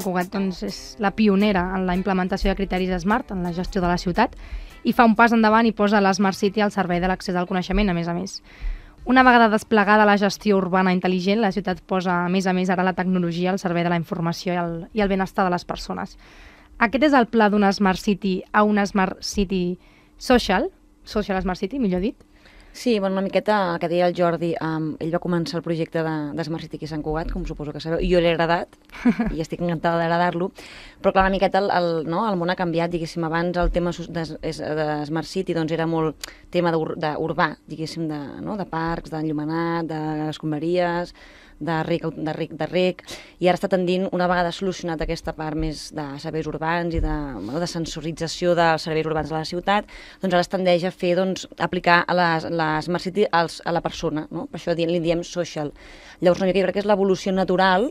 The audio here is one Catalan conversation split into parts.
Cugat doncs, és la pionera en la implementació de criteris SMART en la gestió de la ciutat i fa un pas endavant i posa la Smart City al servei de l'accés al coneixement, a més a més. Una vegada desplegada la gestió urbana intel·ligent, la ciutat posa, a més ara, la tecnologia al servei de la informació i el benestar de les persones. Aquest és el pla d'una Smart City a una Smart City social Smart City, millor dit. Sí, bueno, una miqueta el que deia el Jordi, ell va començar el projecte de Smart City aquí a Sant Cugat, com suposo que sabeu, i jo l'he agradat, i estic encantada d'agradar-lo, però clar, una miqueta el món ha canviat, diguéssim, abans el tema de Smart City doncs era molt tema urbà, diguéssim, de parcs, d'enllumenat, d'escombraries, de rec, i ara està tendint, una vegada solucionat aquesta part més de serveis urbans i de sensorització dels serveis urbans de la ciutat, doncs ara es tendeix a fer, aplicar a la Smart City a la persona, no? Per això li diem social. Llavors, jo crec que és l'evolució natural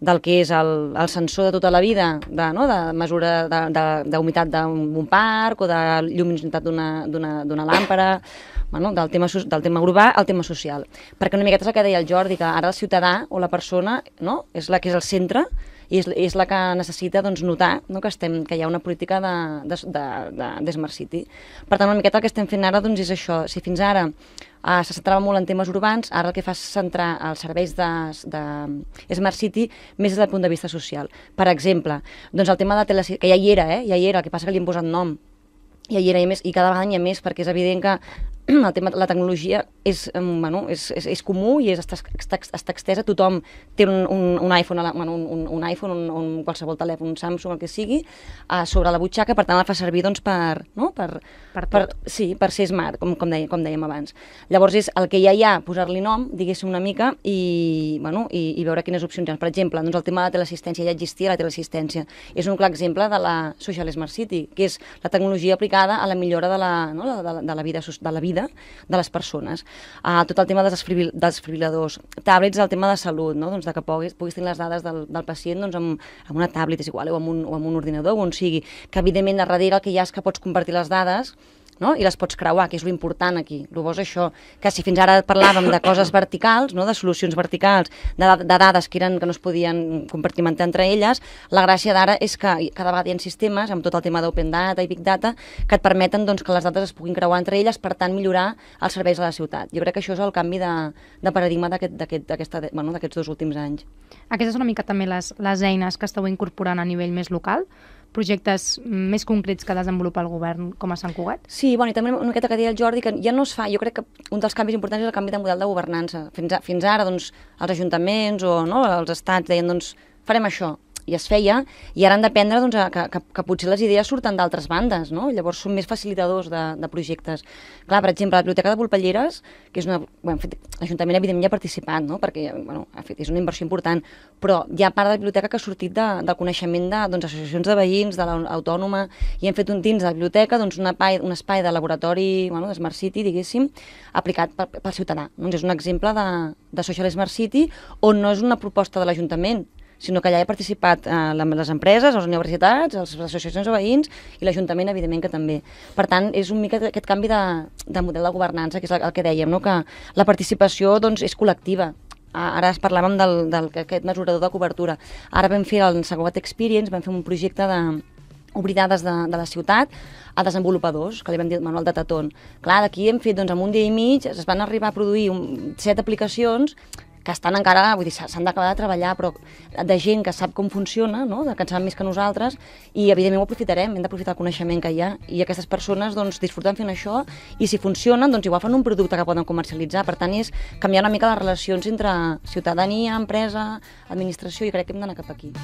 del que és el sensor de tota la vida, de mesura d'humitat d'un parc o de lluminositat d'una làmpara, del tema urbà al tema social. Perquè una miqueta és el que deia el Jordi, que ara el ciutadà o la persona és la que és el centre i és la que necessita notar que hi ha una política de Smart City. Per tant, una miqueta el que estem fent ara és això. Si fins ara se centrava molt en temes urbans, ara el que fa és centrar els serveis de Smart City més des del punt de vista social. Per exemple, el tema de teleassistència, que ja hi era, el que passa que li hem posat nom, ja hi era i cada vegada n'hi ha més, perquè és evident que el tema de la tecnologia és comú i està extesa, tothom té un iPhone, un qualsevol telèfon, un Samsung, el que sigui, sobre la butxaca, per tant la fa servir per ser smart, com dèiem abans. Llavors és el que ja hi ha, posar-li nom, diguéssim una mica, i veure quines opcions hi ha. Per exemple, el tema de la teleassistència, ja existia la teleassistència, és un clar exemple de la Social Smart City, que és la tecnologia aplicada a la millora de la vida de les persones. Tot el tema dels desfibriladors, tablets, el tema de salut, de que puguis tenir les dades del pacient amb una tablet, és igual, o amb un ordinador, on sigui, que evidentment a darrere el que hi ha és que pots compartir les dades i les pots creuar, que és l'important aquí. El bo és això, que si fins ara parlàvem de coses verticals, de solucions verticals, de dades que no es podien compartimentar entre elles, la gràcia d'ara és que cada vegada hi ha sistemes, amb tot el tema d'Open Data i Big Data, que et permeten que les dades es puguin creuar entre elles, per tant millorar els serveis a la ciutat. Jo crec que això és el canvi de paradigma d'aquests 2 últims anys. Aquestes són una mica també les eines que esteu incorporant a nivell més local, projectes més concrets que desenvolupa el govern com a Sant Cugat? Sí, i també una miqueta que deia el Jordi, que ja no es fa, jo crec que un dels canvis importants és el canvi de model de governança. Fins ara, els ajuntaments o els estats deien, farem això, i es feia, i ara han d'aprendre que potser les idees surten d'altres bandes, llavors són més facilitadors de projectes. Clar, per exemple, la Biblioteca de Volpelleres, que és l'Ajuntament evidentment ja ha participat, perquè és una inversió important, però hi ha part de la biblioteca que ha sortit del coneixement d'associacions de veïns, de l'Autònoma, i hem fet dins de la biblioteca un espai de laboratori de Smart City, diguéssim, aplicat pel ciutadà. És un exemple de Social Smart City on no és una proposta de l'Ajuntament, sinó que allà he participat les empreses, les universitats, les associacions de veïns i l'Ajuntament, evidentment, que també. Per tant, és un mica aquest canvi de model de governança, que és el que dèiem, que la participació és col·lectiva. Ara parlàvem d'aquest mesurador de cobertura. Ara vam fer el Sant Cugat Experience, vam fer un projecte obrir dades de la ciutat a desenvolupadors, que li vam dir el manual de Taton. Clar, d'aquí hem fet, en un dia i mig, es van arribar a produir 7 aplicacions que estan encara, vull dir, s'han d'acabar de treballar, però de gent que sap com funciona, que en saben més que nosaltres, i evidentment ho aprofitarem, hem d'aprofitar el coneixement que hi ha, i aquestes persones disfruten fent això, i si funcionen, igual fan un producte que poden comercialitzar. Per tant, és canviar una mica les relacions entre ciutadania, empresa, administració, i crec que hem d'anar cap aquí.